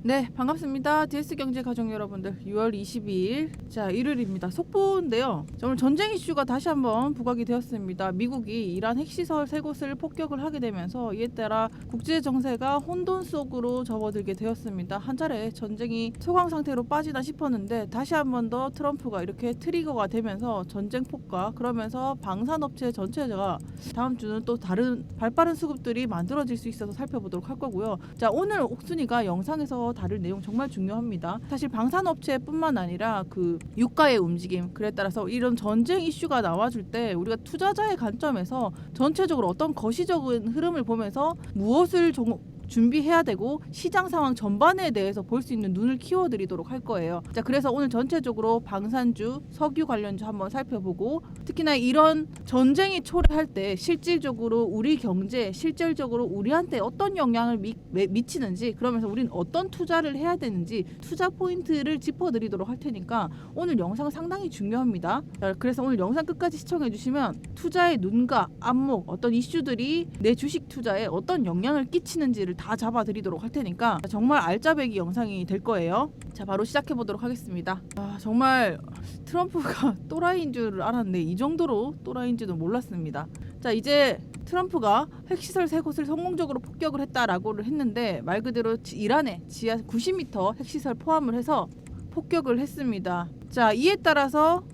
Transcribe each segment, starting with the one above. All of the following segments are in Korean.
네, 반갑습니다. DS경제 가족 여러분들, 6월 22일 자 일요일입니다. 속보인데요, 오늘 전쟁 이슈가 다시 한번 부각이 되었습니다. 미국이 이란 핵시설 3곳을 폭격을 하게 되면서 이에 따라 국제 정세가 혼돈 속으로 접어들게 되었습니다. 한 차례 전쟁이 소강 상태로 빠지나 싶었는데 다시 한번 더 트럼프가 이렇게 트리거가 되면서 전쟁 폭과, 그러면서 방산업체 전체가 다음 주는 또 다른 발빠른 수급들이 만들어질 수 있어서 살펴보도록 할 거고요. 자, 오늘 옥순이가 영상에서 다룰 내용 정말 중요합니다. 사실 방산업체뿐만 아니라 그 유가의 움직임, 그에 따라서 이런 전쟁 이슈가 나와줄 때 우리가 투자자의 관점에서 전체적으로 어떤 거시적인 흐름을 보면서 무엇을 준비해야 되고 시장 상황 전반에 대해서 볼 수 있는 눈을 키워드리도록 할 거예요. 자, 그래서 오늘 전체적으로 방산주, 석유 관련주 한번 살펴보고, 특히나 이런 전쟁이 초래할 때 실질적으로 우리 경제, 실질적으로 우리한테 어떤 영향을 미치는지, 그러면서 우리는 어떤 투자를 해야 되는지 투자 포인트를 짚어드리도록 할 테니까 오늘 영상 상당히 중요합니다. 자, 그래서 오늘 영상 끝까지 시청해 주시면 투자의 눈과 안목, 어떤 이슈들이 내 주식 투자에 어떤 영향을 끼치는지를 다 잡아드리도록 할 테니까 정말 알짜배기 영상이 될 거예요. 자, 바로 시작해 보도록 하겠습니다. 정말 트럼프가 또라이인 줄 알았는데 이 정도로 또라이인 줄은 몰랐습니다. 자, 이제 트럼프가 핵시설 3곳을 성공적으로 폭격을 했다라고 했는데, 말 그대로 이란의 지하 90m 핵시설 포함을 해서 폭격을 했습니다. 자, 이에 따라서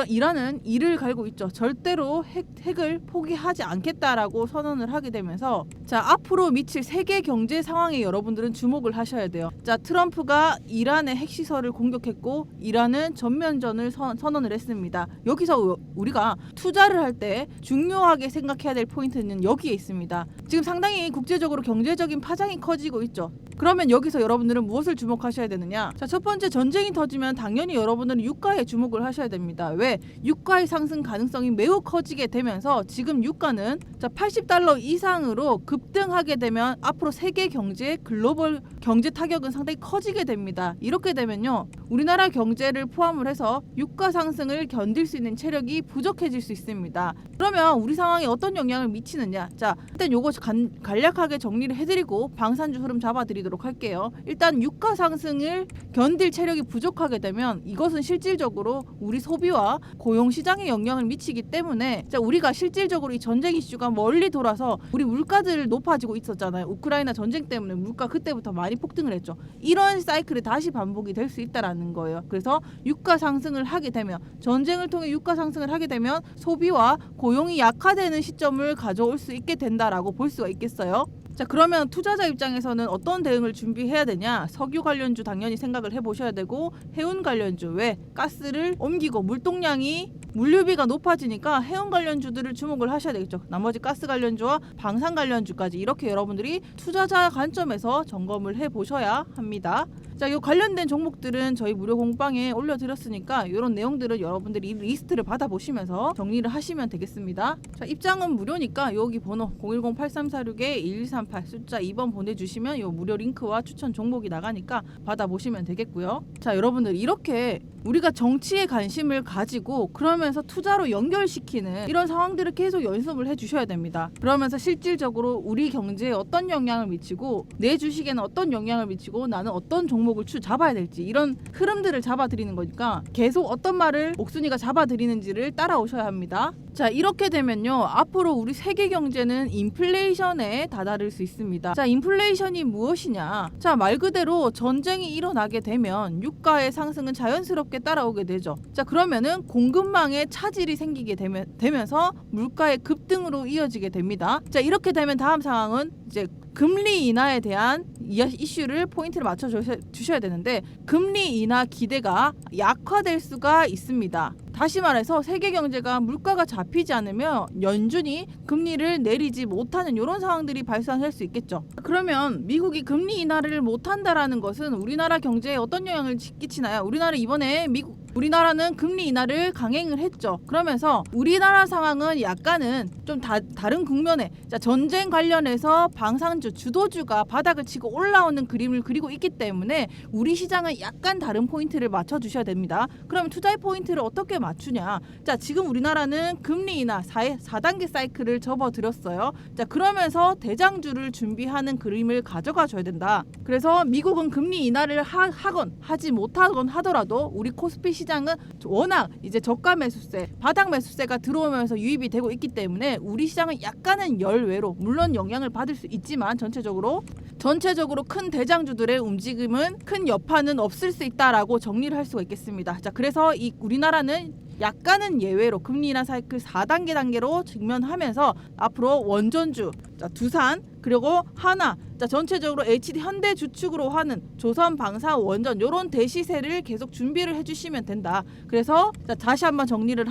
이란은 이를 갈고 있죠. 절대로 핵을 포기하지 않겠다라고 선언을 하게 되면서, 자, 앞으로 미칠 세계 경제 상황에 여러분들은 주목을 하셔야 돼요. 자, 트럼프가 이란의 핵시설을 공격했고 이란은 전면전을 선언을 했습니다. 여기서 우리가 투자를 할 때 중요하게 생각해야 될 포인트는 여기에 있습니다. 지금 상당히 국제적으로 경제적인 파장이 커지고 있죠. 그러면 여기서 여러분들은 무엇을 주목하셔야 되느냐? 자, 첫 번째, 전쟁이 터지면 당연히 여러분들은 유가에 주목을 하셔야 됩니다. 왜? 유가의 상승 가능성이 매우 커지게 되면서 지금 유가는 $80 이상으로 급등하게 되면 앞으로 세계 경제, 글로벌 경제 타격은 상당히 커지게 됩니다. 이렇게 되면요, 우리나라 경제를 포함을 해서 유가 상승을 견딜 수 있는 체력이 부족해질 수 있습니다. 그러면 우리 상황에 어떤 영향을 미치느냐? 자, 일단 요거 간략하게 정리를 해드리고 방산주 흐름 잡아드리도록 할게요. 일단 유가 상승을 견딜 체력이 부족하게 되면 이것은 실질적으로 우리 소비와 고용 시장에 영향을 미치기 때문에, 자, 우리가 실질적으로 이 전쟁 이슈가 멀리 돌아서 우리 물가들 높아지고 있었잖아요. 우크라이나 전쟁 때문에 물가 그때부터 많이 폭등을 했죠. 이런 사이클이 다시 반복이 될 수 있다라는 거예요. 그래서 유가 상승을 하게 되면, 전쟁을 통해 유가 상승을 하게 되면 소비와 고용이 약화되는 시점을 가져올 수 있게 된다라고 볼 수가 있겠어요. 자, 그러면 투자자 입장에서는 어떤 대응을 준비해야 되냐? 석유 관련주 당연히 생각을 해보셔야 되고, 해운 관련주, 왜? 가스를 옮기고 물류비가 높아지니까 해운 관련주들을 주목을 하셔야 되겠죠. 나머지 가스 관련주와 방산 관련주까지 이렇게 여러분들이 투자자 관점에서 점검을 해보셔야 합니다. 자, 이 관련된 종목들은 저희 무료 공방에 올려드렸으니까 이런 내용들은 여러분들이 리스트를 받아보시면서 정리를 하시면 되겠습니다. 자, 입장은 무료니까 여기 번호 010-8346-1138 숫자 2번 보내주시면 이 무료 링크와 추천 종목이 나가니까 받아보시면 되겠고요. 자, 여러분들, 이렇게 우리가 정치에 관심을 가지고 그러면서 투자로 연결시키는 이런 상황들을 계속 연습을 해주셔야 됩니다. 그러면서 실질적으로 우리 경제에 어떤 영향을 미치고 내 주식에는 어떤 영향을 미치고 나는 어떤 종목을 잡아야 될지, 이런 흐름들을 잡아드리는 거니까 계속 어떤 말을 옥순이가 잡아드리는지를 따라오셔야 합니다. 자, 이렇게 되면요, 앞으로 우리 세계 경제는 인플레이션에 다다를 수 있습니다. 자, 인플레이션이 무엇이냐? 자, 말 그대로 전쟁이 일어나게 되면 유가의 상승은 자연스럽게 따라오게 되죠. 자, 그러면은 공급망에 차질이 생기게 되면서 물가의 급등으로 이어지게 됩니다. 자, 이렇게 되면 다음 상황은 이제 금리 인하에 대한 이슈를 포인트를 맞춰 주셔야 되는데, 금리 인하 기대가 약화될 수가 있습니다. 다시 말해서 세계 경제가 물가가 잡히지 않으면 연준이 금리를 내리지 못하는 이런 상황들이 발생할 수 있겠죠. 그러면 미국이 금리 인하를 못한다라는 것은 우리나라 경제에 어떤 영향을 끼치나요? 우리나라는 금리 인하를 강행을 했죠. 그러면서 우리나라 상황은 약간은 좀 다른 국면에, 자, 전쟁 관련해서 방산주, 주도주가 바닥을 치고 올라오는 그림을 그리고 있기 때문에 우리 시장은 약간 다른 포인트를 맞춰주셔야 됩니다. 그러면 투자의 포인트를 어떻게 맞추냐? 자, 지금 우리나라는 금리 인하 4단계 사이클을 접어들었어요. 자, 그러면서 대장주를 준비하는 그림을 가져가 줘야 된다. 그래서 미국은 금리 인하를 하건 하지 못하건 하더라도 우리 코스피 시장은 워낙 이제 저가 매수세, 바닥 매수세가 들어오면서 유입이 되고 있기 때문에 우리 시장은 약간은 열외로 물론 영향을 받을 수 있지만 전체적으로 큰 대장주들의 움직임은 큰 여파는 없을 수 있다라고 정리를 할 수가 있겠습니다. 자, 그래서 이 우리나라는 약간은 예외로 금리 인하 사이클 4단계 단계로 직면하면서 앞으로 원전주, 자, 두산 그리고 하나, 자, 전체적으로 HD 현대 주축으로 하는 조선, 방산, 원전 요런 대시세를 계속 준비를 해주시면 된다. 그래서 자, 다시 한번 정리를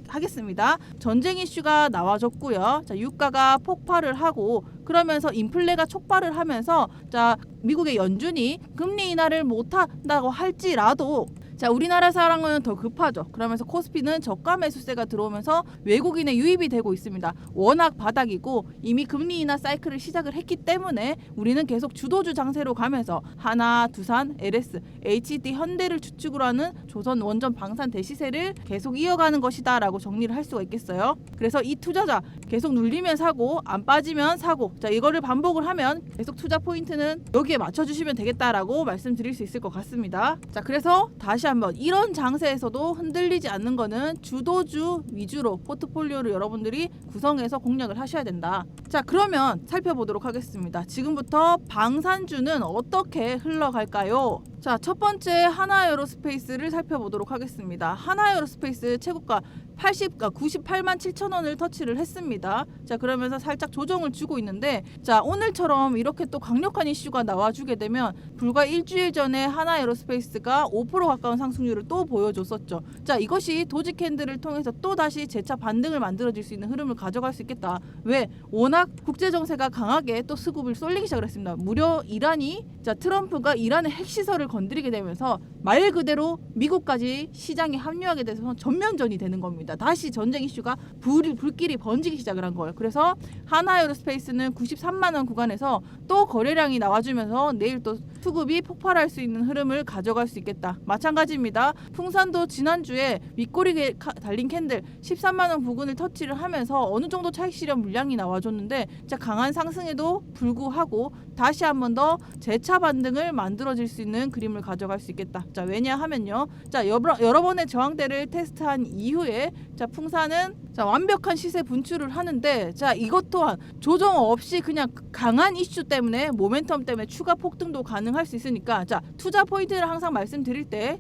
하겠습니다. 전쟁 이슈가 나와줬고요. 자, 유가가 폭발을 하고 그러면서 인플레가 촉발을 하면서 자, 미국의 연준이 금리 인하를 못한다고 할지라도 자, 우리나라 상황은 더 급하죠. 그러면서 코스피는 저가 매수세가 들어오면서 외국인의 유입이 되고 있습니다. 워낙 바닥이고 이미 금리 인하 사이클을 시작을 했기 때문에 우리는 계속 주도주 장세로 가면서 하나, 두산, LS, HD 현대를 주축으로 하는 조선, 원전, 방산 대시세를 계속 이어가는 것이다 라고 정리를 할 수가 있겠어요. 그래서 이 투자자 계속 눌리면 사고 안 빠지면 사고, 자, 이거를 반복을 하면 계속 투자 포인트는 여기에 맞춰주시면 되겠다라고 말씀드릴 수 있을 것 같습니다. 자, 그래서 다시 한번 이런 장세에서도 흔들리지 않는 거는 주도주 위주로 포트폴리오를 여러분들이 구성해서 공략을 하셔야 된다. 자, 그러면 살펴보도록 하겠습니다. 지금부터 방산주는 어떻게 흘러갈까요? 자, 첫 번째 하나에어로스페이스를 살펴보도록 하겠습니다. 하나에어로스페이스 최고가 98만 7천 원을 터치를 했습니다. 자, 그러면서 살짝 조정을 주고 있는데 자, 오늘처럼 이렇게 또 강력한 이슈가 나와주게 되면 불과 일주일 전에 하나에어로스페이스가 5% 가까운 상승률을 또 보여줬었죠. 자, 이것이 도지 캔들을 통해서 또 다시 재차 반등을 만들어질 수 있는 흐름을 가져갈 수 있겠다. 왜? 워낙 국제 정세가 강하게 또 수급을 쏠리기 시작을 했습니다. 무려 이란이 자, 트럼프가 이란의 핵시설을 건드리게 되면서 말 그대로 미국까지 시장에 합류하게 돼서 전면전이 되는 겁니다. 다시 전쟁 이슈가 불길이 번지기 시작을 한 거예요. 그래서 하나에어로스페이스는 93만 원 구간에서 또 거래량이 나와주면서 내일 또 수급이 폭발할 수 있는 흐름을 가져갈 수 있겠다. 마찬가지입니다. 풍산도 지난주에 윗꼬리 달린 캔들 13만 원 부근을 터치를 하면서 어느 정도 차익 실현 물량이 나와줬는데 자, 강한 상승에도 불구하고 다시 한 번 더 재차 반등을 만들어질 수 있는 그림을 가져갈 수 있겠다. 자, 왜냐하면요. 자, 여러 번의 저항대를 테스트한 이후에 자, 풍산은 자, 완벽한 시세 분출을 하는데 자, 이것 또한 조정 없이 그냥 강한 이슈 때문에 모멘텀 때문에 추가 폭등도 가능할 수 있으니까 자, 투자 포인트를 항상 말씀드릴 때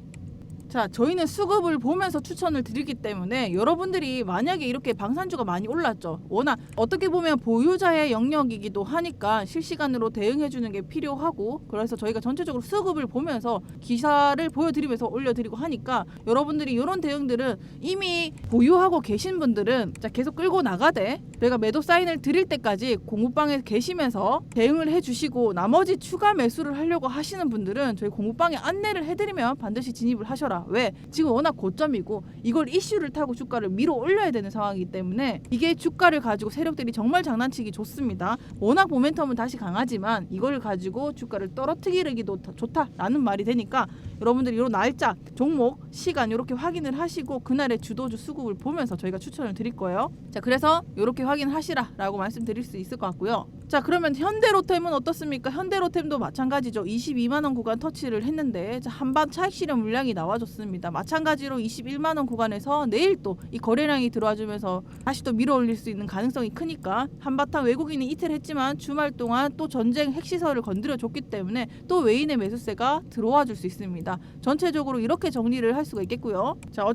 자, 저희는 수급을 보면서 추천을 드리기 때문에 여러분들이 만약에 이렇게 방산주가 많이 올랐죠. 워낙 어떻게 보면 보유자의 영역이기도 하니까 실시간으로 대응해주는 게 필요하고 그래서 저희가 전체적으로 수급을 보면서 기사를 보여드리면서 올려드리고 하니까 여러분들이 이런 대응들은 이미 보유하고 계신 분들은 자, 계속 끌고 나가되 저희가 매도 사인을 드릴 때까지 공부방에 계시면서 대응을 해주시고 나머지 추가 매수를 하려고 하시는 분들은 저희 공부방에 안내를 해드리면 반드시 진입을 하셔라. 왜? 지금 워낙 고점이고 이걸 이슈를 타고 주가를 밀어 올려야 되는 상황이기 때문에 이게 주가를 가지고 세력들이 정말 장난치기 좋습니다. 워낙 모멘텀은 다시 강하지만 이걸 가지고 주가를 떨어뜨리기도 좋다라는 말이 되니까 여러분들이 이런 날짜, 종목, 시간 이렇게 확인을 하시고 그날의 주도주 수급을 보면서 저희가 추천을 드릴 거예요. 자, 그래서 이렇게 확인하시라라고 말씀드릴 수 있을 것 같고요. 자, 그러면 현대로템은 어떻습니까? 현대로템도 마찬가지죠. 22만 원 구간 터치를 했는데 자, 한반 차익 실현 물량이 나와줬습니다. 마찬가지로 21만 원 구간에서 내일 또 이 거래량이 들어와주면서 다시 또 밀어올릴 수 있는 가능성이 크니까 한바탕 외국인이 이틀 했지만 주말 동안 또 전쟁 핵시설을 건드려줬기 때문에 또 외인의 매수세가 들어와줄 수 있습니다. 전체적으로 이렇게 정리를 할 수가 있겠고요. 자,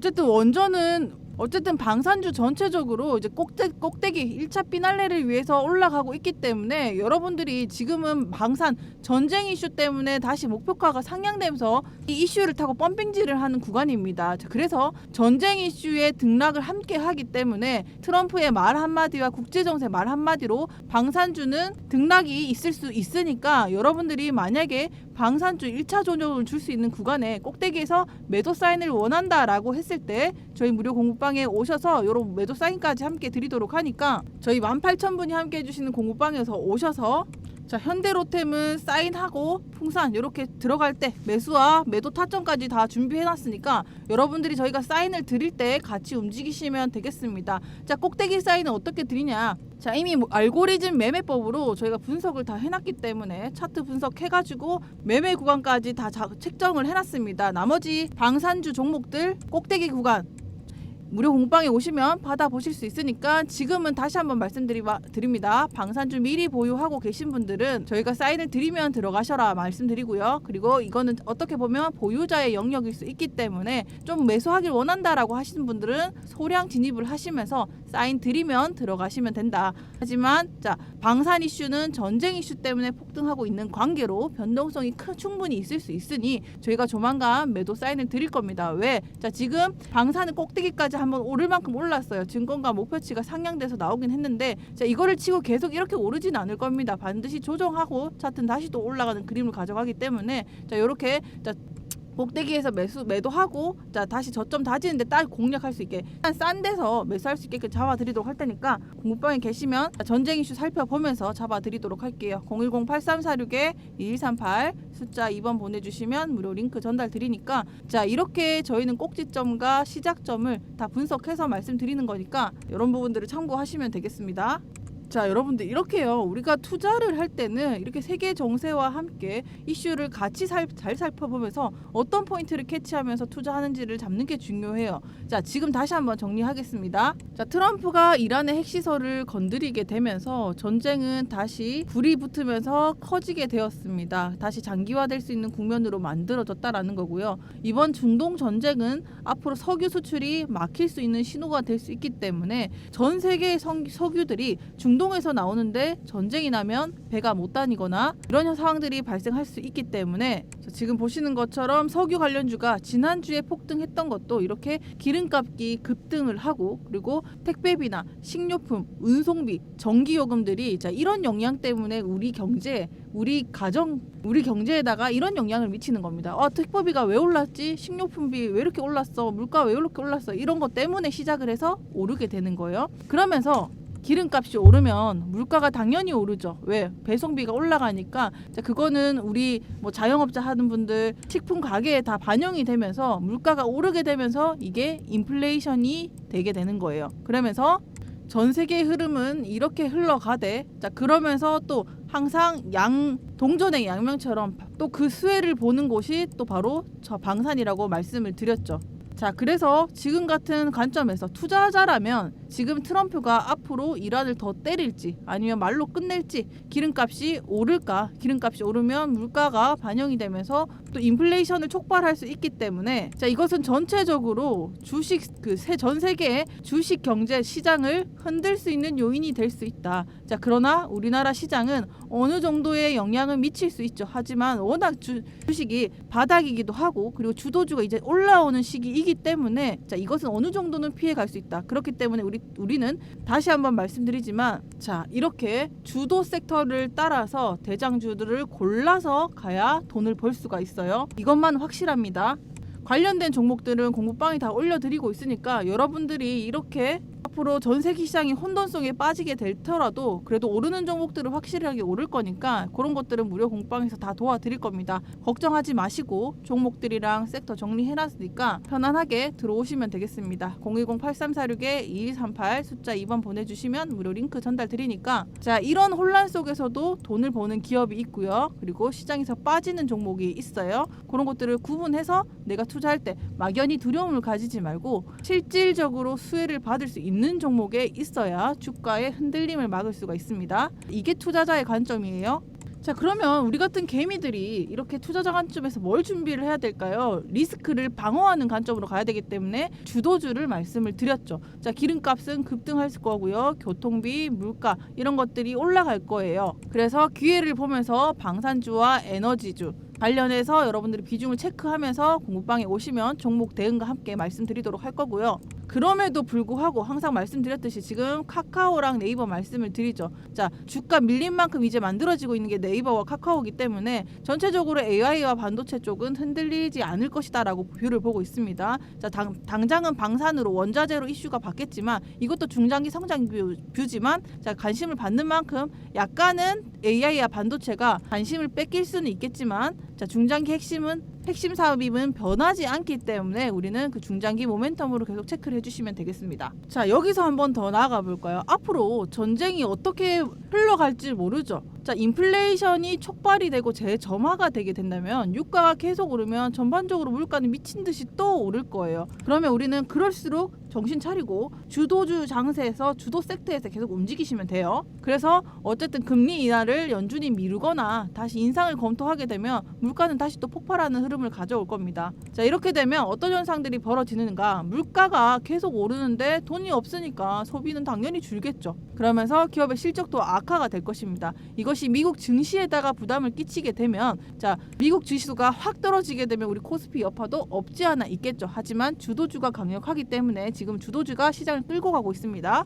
어쨌든 방산주 전체적으로 이제 꼭대기 1차 피날레를 위해서 올라가고 있기 때문에 여러분들이 지금은 방산 전쟁 이슈 때문에 다시 목표가가 상향되면서 이 이슈를 타고 펌핑질을 하는 구간입니다. 자, 그래서 전쟁 이슈에 등락을 함께 하기 때문에 트럼프의 말 한마디와 국제정세 말 한마디로 방산주는 등락이 있을 수 있으니까 여러분들이 만약에 방산주 1차 조정을 줄 수 있는 구간에 꼭대기에서 매도 사인을 원한다라고 했을 때 저희 무료 공부방에 오셔서 이런 매도 사인까지 함께 드리도록 하니까 저희 18,000분이 함께 해주시는 공부방에서 오셔서 자, 현대로템은 사인하고 풍산 이렇게 들어갈 때 매수와 매도 타점까지 다 준비해놨으니까 여러분들이 저희가 사인을 드릴 때 같이 움직이시면 되겠습니다. 자, 꼭대기 사인은 어떻게 드리냐? 자, 이미 알고리즘 매매법으로 저희가 분석을 다 해놨기 때문에 차트 분석해가지고 매매 구간까지 다 책정을 해놨습니다. 나머지 방산주 종목들 꼭대기 구간 무료 공방에 오시면 받아보실 수 있으니까 지금은 다시 한번 말씀드립니다. 방산주 미리 보유하고 계신 분들은 저희가 사인을 드리면 들어가셔라 말씀드리고요. 그리고 이거는 어떻게 보면 보유자의 영역일 수 있기 때문에 좀 매수하길 원한다라고 하시는 분들은 소량 진입을 하시면서 사인 드리면 들어가시면 된다. 하지만 자, 방산 이슈는 전쟁 이슈 때문에 폭등하고 있는 관계로 변동성이 충분히 있을 수 있으니 저희가 조만간 매도 사인을 드릴 겁니다. 왜? 자, 지금 방산은 꼭대기까지 한번 오를 만큼 올랐어요. 증권가 목표치가 상향돼서 나오긴 했는데 자, 이거를 치고 계속 이렇게 오르진 않을 겁니다. 반드시 조정하고 차트는 다시 또 올라가는 그림을 가져가기 때문에 자, 요렇게 자, 꼭대기에서 매도하고 자, 다시 저점 다지는데 딱 공략할 수 있게 싼 데서 매수할 수 있게 잡아드리도록 할 테니까 공부방에 계시면 전쟁 이슈 살펴보면서 잡아드리도록 할게요. 010-8346-2138 숫자 2번 보내주시면 무료 링크 전달 드리니까 자, 이렇게 저희는 꼭지점과 시작점을 다 분석해서 말씀드리는 거니까 이런 부분들을 참고하시면 되겠습니다. 자, 여러분들 이렇게요. 우리가 투자를 할 때는 이렇게 세계 정세와 함께 이슈를 같이 잘 살펴보면서 어떤 포인트를 캐치하면서 투자하는지를 잡는 게 중요해요. 자, 지금 다시 한번 정리하겠습니다. 자, 트럼프가 이란의 핵시설을 건드리게 되면서 전쟁은 다시 불이 붙으면서 커지게 되었습니다. 다시 장기화될 수 있는 국면으로 만들어졌다라는 거고요. 이번 중동 전쟁은 앞으로 석유 수출이 막힐 수 있는 신호가 될 수 있기 때문에 전 세계의 석유들이 중동에서 나오는데 전쟁이 나면 배가 못 다니거나 이런 상황들이 발생할 수 있기 때문에 지금 보시는 것처럼 석유 관련주가 지난주에 폭등했던 것도 이렇게 기름값이 급등을 하고 그리고 택배비나 식료품, 운송비, 전기요금들이 자, 이런 영향 때문에 우리 경제, 우리 가정, 우리 경제에다가 이런 영향을 미치는 겁니다. 택배비가 왜 올랐지? 식료품비 왜 이렇게 올랐어? 물가 왜 이렇게 올랐어? 이런 것 때문에 시작을 해서 오르게 되는 거예요. 그러면서 기름값이 오르면 물가가 당연히 오르죠. 왜? 배송비가 올라가니까. 자, 그거는 우리 뭐 자영업자 하는 분들 식품 가게에 다 반영이 되면서 물가가 오르게 되면서 이게 인플레이션이 되게 되는 거예요. 그러면서 전 세계의 흐름은 이렇게 흘러가되 자, 그러면서 또 항상 동전의 양면처럼 또 그 수혜를 보는 곳이 또 바로 저 방산이라고 말씀을 드렸죠. 자, 그래서 지금 같은 관점에서 투자자라면 지금 트럼프가 앞으로 이란을 더 때릴지 아니면 말로 끝낼지 기름값이 오를까? 기름값이 오르면 물가가 반영이 되면서 또 인플레이션을 촉발할 수 있기 때문에 자, 이것은 전체적으로 전 세계의 주식 경제 시장을 흔들 수 있는 요인이 될 수 있다. 자, 그러나 우리나라 시장은 어느 정도의 영향을 미칠 수 있죠. 하지만 워낙 주식이 바닥이기도 하고 그리고 주도주가 이제 올라오는 시기이기 때문에 자, 이것은 어느 정도는 피해 갈 수 있다. 그렇기 때문에 우리는 다시 한번 말씀드리지만 자, 이렇게 주도 섹터를 따라서 대장주들을 골라서 가야 돈을 벌 수가 있어요. 이것만 확실합니다. 관련된 종목들은 공부방이 다 올려드리고 있으니까 여러분들이 이렇게 앞으로 전 세계 시장이 혼돈성에 빠지게 되더라도 그래도 오르는 종목들은 확실하게 오를 거니까 그런 것들은 무료 공방에서 다 도와드릴 겁니다. 걱정하지 마시고 종목들이랑 섹터 정리해놨으니까 편안하게 들어오시면 되겠습니다. 010-8346-2138 숫자 2번 보내주시면 무료 링크 전달 드리니까 자, 이런 혼란 속에서도 돈을 버는 기업이 있고요. 그리고 시장에서 빠지는 종목이 있어요. 그런 것들을 구분해서 내가 투자할 때 막연히 두려움을 가지지 말고 실질적으로 수혜를 받을 수 있는 종목에 있어야 주가의 흔들림을 막을 수가 있습니다. 이게 투자자의 관점이에요. 자, 그러면 우리 같은 개미들이 이렇게 투자자 관점에서 뭘 준비를 해야 될까요? 리스크를 방어하는 관점으로 가야 되기 때문에 주도주를 말씀을 드렸죠. 자, 기름값은 급등할 거고요. 교통비, 물가 이런 것들이 올라갈 거예요. 그래서 기회를 보면서 방산주와 에너지주 관련해서 여러분들이 비중을 체크하면서 공부방에 오시면 종목 대응과 함께 말씀드리도록 할 거고요. 그럼에도 불구하고 항상 말씀드렸듯이 지금 카카오랑 네이버 말씀을 드리죠. 자, 주가 밀린 만큼 이제 만들어지고 있는 게 네이버와 카카오이기 때문에 전체적으로 AI와 반도체 쪽은 흔들리지 않을 것이다라고 뷰를 보고 있습니다. 자, 당장은 방산으로 원자재로 이슈가 받겠지만 이것도 중장기 성장 뷰지만 자, 관심을 받는 만큼 약간은 AI와 반도체가 관심을 뺏길 수는 있겠지만 자, 중장기 핵심 사업임은 변하지 않기 때문에 우리는 그 중장기 모멘텀으로 계속 체크를 해주시면 되겠습니다. 자, 여기서 한번 더 나아가 볼까요? 앞으로 전쟁이 어떻게 흘러갈지 모르죠. 자, 인플레이션이 촉발이 되고 재점화가 되게 된다면 유가가 계속 오르면 전반적으로 물가는 미친 듯이 또 오를 거예요. 그러면 우리는 그럴수록 정신 차리고 주도주 장세에서 주도 섹터에서 계속 움직이시면 돼요. 그래서 어쨌든 금리 인하를 연준이 미루거나 다시 인상을 검토하게 되면 물가는 다시 또 폭발하는 흐름을 가져올 겁니다. 자, 이렇게 되면 어떤 현상들이 벌어지는가? 물가가 계속 오르는데 돈이 없으니까 소비는 당연히 줄겠죠. 그러면서 기업의 실적도 악화가 될 것입니다. 이것이 미국 증시에다가 부담을 끼치게 되면 자, 미국 지수가 확 떨어지게 되면 우리 코스피 여파도 없지 않아 있겠죠. 하지만 주도주가 강력하기 때문에 지금 주도주가 시장을 끌고 가고 있습니다.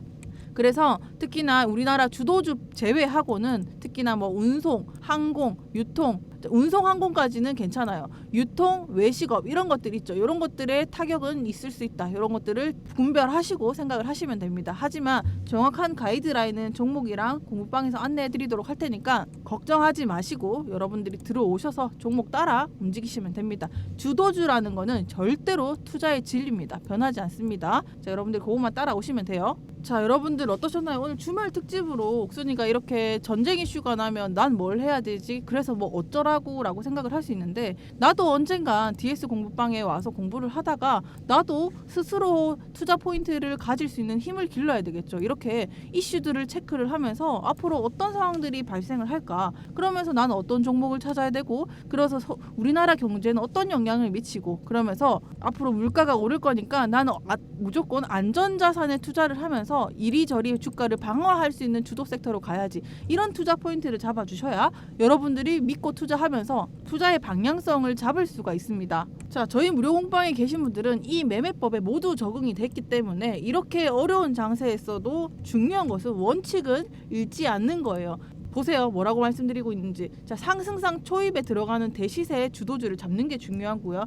그래서 특히나 우리나라 주도주 제외하고는 특히나 뭐 운송, 항공, 유통, 운송 항공까지는 괜찮아요. 유통, 외식업 이런 것들 있죠. 이런 것들의 타격은 있을 수 있다. 이런 것들을 분별하시고 생각을 하시면 됩니다. 하지만 정확한 가이드라인은 종목이랑 공부방에서 안내해드리도록 할 테니까 걱정하지 마시고 여러분들이 들어오셔서 종목 따라 움직이시면 됩니다. 주도주라는 거는 절대로 투자의 진리입니다. 변하지 않습니다. 자, 여러분들 그것만 따라오시면 돼요. 자, 여러분들 어떠셨나요? 오늘 주말 특집으로 옥순이가 이렇게 전쟁 이슈가 나면 난 뭘 해야 되지? 그래서 뭐 어쩌라고 라고 생각을 할 수 있는데 나도 언젠간 DS 공부방에 와서 공부를 하다가 나도 스스로 투자 포인트를 가질 수 있는 힘을 길러야 되겠죠. 이렇게 이슈들을 체크를 하면서 앞으로 어떤 상황들이 발생을 할까? 그러면서 나는 어떤 종목을 찾아야 되고 그래서 우리나라 경제는 어떤 영향을 미치고 그러면서 앞으로 물가가 오를 거니까 나는 무조건 안전자산에 투자를 하면서 이리저리 주가를 방어할 수 있는 주도 섹터로 가야지. 이런 투자 포인트를 잡아주셔야 여러분들이 믿고 투자하면서 투자의 방향성을 잡을 수가 있습니다. 자, 저희 무료 공방에 계신 분들은 이 매매법에 모두 적응이 됐기 때문에 이렇게 어려운 장세에서도 중요한 것은 원칙은 잃지 않는 거예요. 보세요. 뭐라고 말씀드리고 있는지. 자, 상승상 초입에 들어가는 대시세의 주도주를 잡는 게 중요하고요.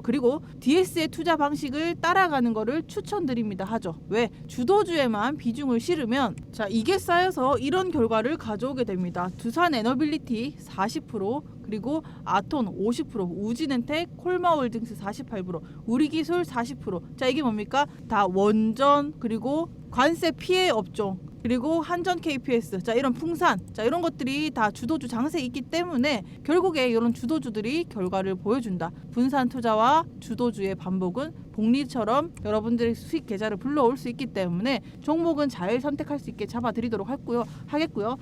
그리고 DS의 투자 방식을 따라가는 거를 추천드립니다 하죠. 왜? 주도주에만 비중을 실으면 자, 이게 쌓여서 이런 결과를 가져오게 됩니다. 두산 에너빌리티 40%, 그리고 아톤 50%, 우진엔텍, 콜마홀딩스 48%, 우리기술 40%. 자, 이게 뭡니까? 다 원전 그리고 관세 피해 업종 그리고 한전 KPS, 자, 이런 풍산, 자, 이런 것들이 다 주도주 장세에 있기 때문에 결국에 이런 주도주들이 결과를 보여준다. 분산 투자와 주도주의 반복은 복리처럼 여러분들의 수익 계좌를 불러올 수 있기 때문에 종목은 잘 선택할 수 있게 잡아드리도록 하겠고요.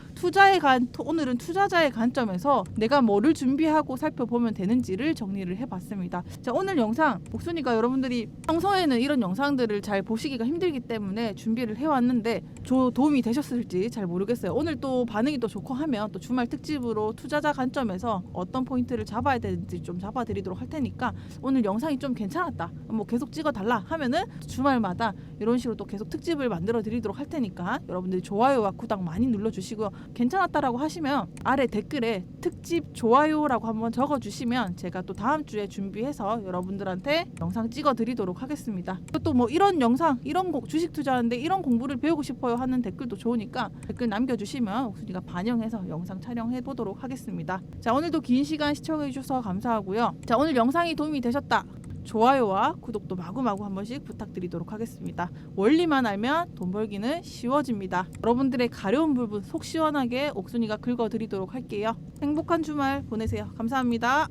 오늘은 투자자의 관점에서 내가 뭐를 준비하고 살펴보면 되는지를 정리를 해봤습니다. 자, 오늘 영상 옥순이가 여러분들이 평소에는 이런 영상들을 잘 보시기가 힘들기 때문에 준비를 해왔는데 도움이 되셨을지 잘 모르겠어요. 오늘 또 반응이 또 좋고 하면 또 주말 특집으로 투자자 관점에서 어떤 포인트를 잡아야 되는지 좀 잡아드리도록 할 테니까 오늘 영상이 좀 괜찮았다, 뭐 계속 찍어달라 하면은 주말마다 이런 식으로 또 계속 특집을 만들어 드리도록 할 테니까 여러분들이 좋아요와 구독 많이 눌러주시고요. 괜찮았다라고 하시면 아래 댓글에 특집 좋아요라고 한번 적어주시면 제가 또 다음 주에 준비해서 여러분들한테 영상 찍어 드리도록 하겠습니다. 또 뭐 이런 영상, 이런 주식 투자하는데 이런 공부를 배우고 싶어요 하는 댓글도 좋으니까 댓글 남겨주시면 옥순이가 반영해서 영상 촬영해 보도록 하겠습니다. 자, 오늘도 긴 시간 시청해 주셔서 감사하고요. 자, 오늘 영상이 도움이 되셨다, 좋아요와 구독도 마구마구 한 번씩 부탁드리도록 하겠습니다. 원리만 알면 돈 벌기는 쉬워집니다. 여러분들의 가려운 부분 속 시원하게 옥순이가 긁어드리도록 할게요. 행복한 주말 보내세요. 감사합니다.